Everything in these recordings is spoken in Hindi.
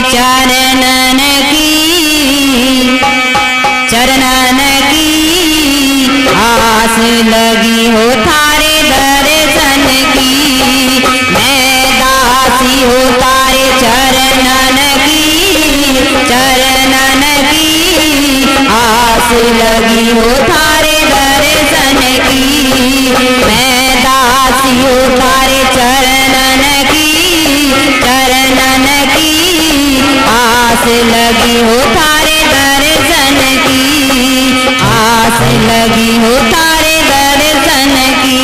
चरणन की आस लगी हो थारे दर्शन की। मैं दासी हो तारे चरणन की आस लगी हो थारे दर्शन की। मैं दासी हो तारे चरणन की आस लगी हो थारे दर्शन की। आस लगी हो तारे दर्शन की।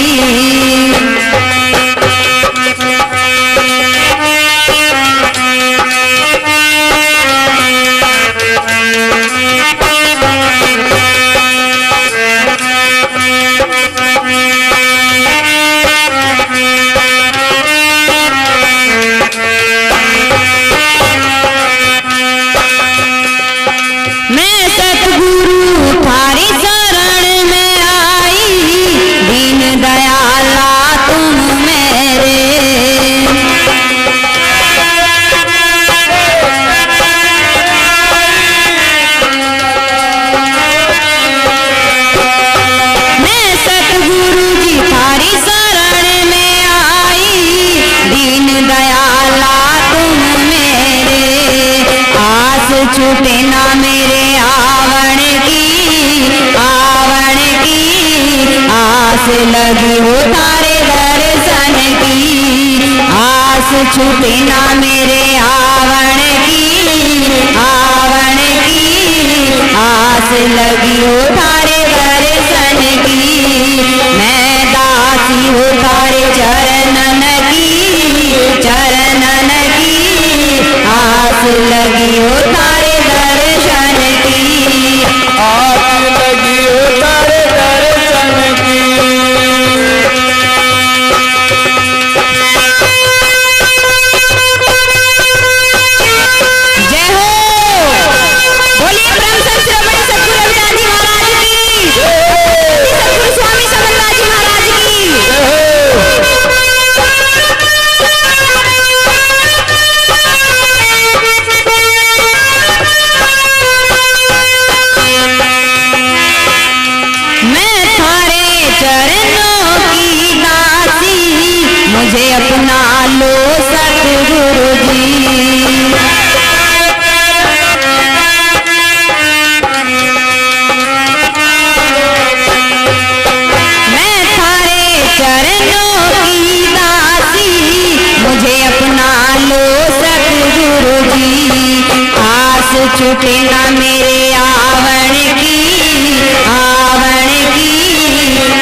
छूटे ना मेरे आवण की आस लगी हो तारे दर्शन की। आस छूटे ना मेरे आवण की आस लगी हो तारे दर्शन की। मैं दासी हो तारे चरणन की आस लगी हो तारे दर्शन की। आस लगी हो तारे दर्शन की। जय हो, बोलिए ब्रह्म श्रवण सतगुरु रविदास जी महाराज की, सतगुरु स्वामी समनदास जी महाराज की। मुझे अपना लो सतगुरु जी। मैं थारे चरणों की दासी मुझे अपना लो सतगुरु जी। आस छूटे ना मेरे आवण की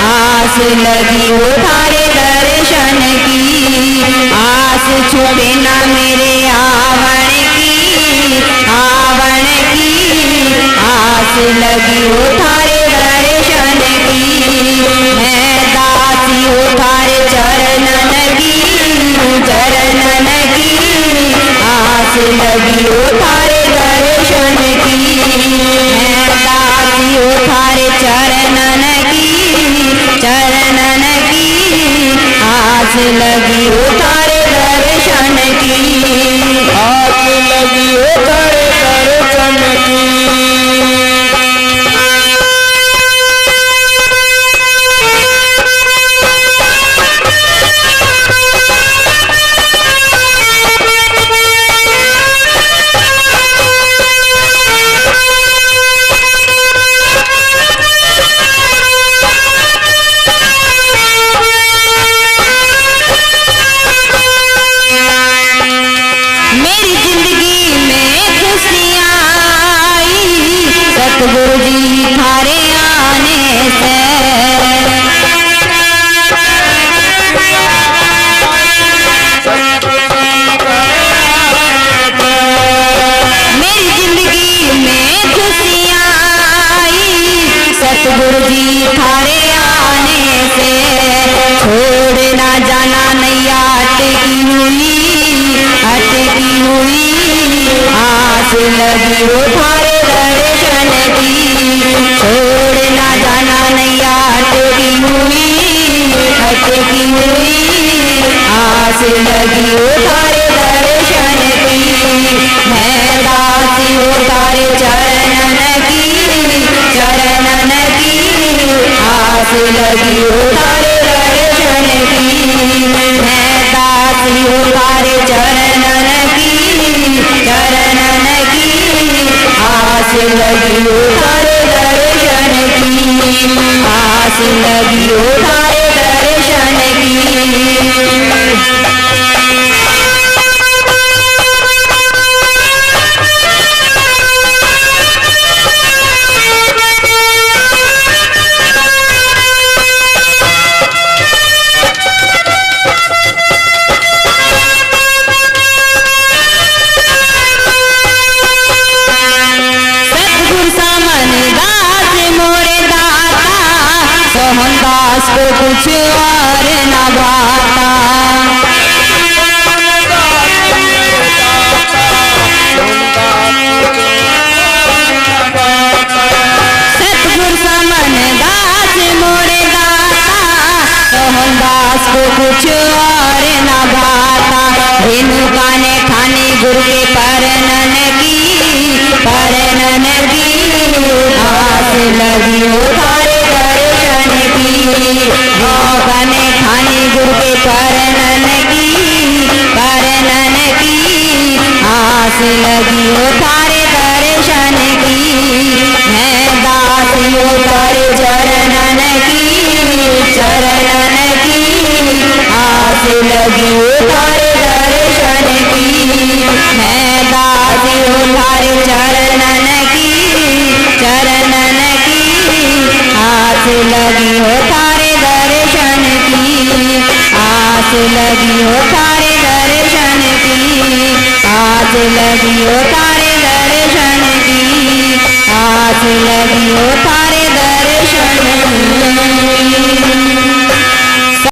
आस लगी हो थारे दर्शन की। आस छूटे ना मेरे आवण की आस लगी हो थारे दर्शन की। मैं दासी हो थारे चरणन की आस लगी हो थारे दर्शन की। मैं दासी हो थारे चरणन की आस लगी हो तारे दर्शन की। आस लगी हो तारे दर्शन की। लगी हो तारे दर्शन की, आस लगी हो तारे दर्शन की। मोहनदास को कुछ और न भाता, सतगुरु समन दास मोरे दाता, मोहनदास को कुछ और न भाता। रेणुका ने ठानी गुरु के परनन की, परनन की, आस लगी हो तारे दर्शन की, ने ठानी गुरु के परनन की, परनन की, आस लगी हो तारे दर्शन की। मैं दासी हो तारे चरणन की, चरणन की, आस लगी हो तारे दर्शन की। मैं दासी हो तारे चरणन की, चरणन की, आस लगी हो तारे दर्शन की, आस लगी हो तारे दर्शन की, आस लगी हो तारे दर्शन की, आस लगी हो तारे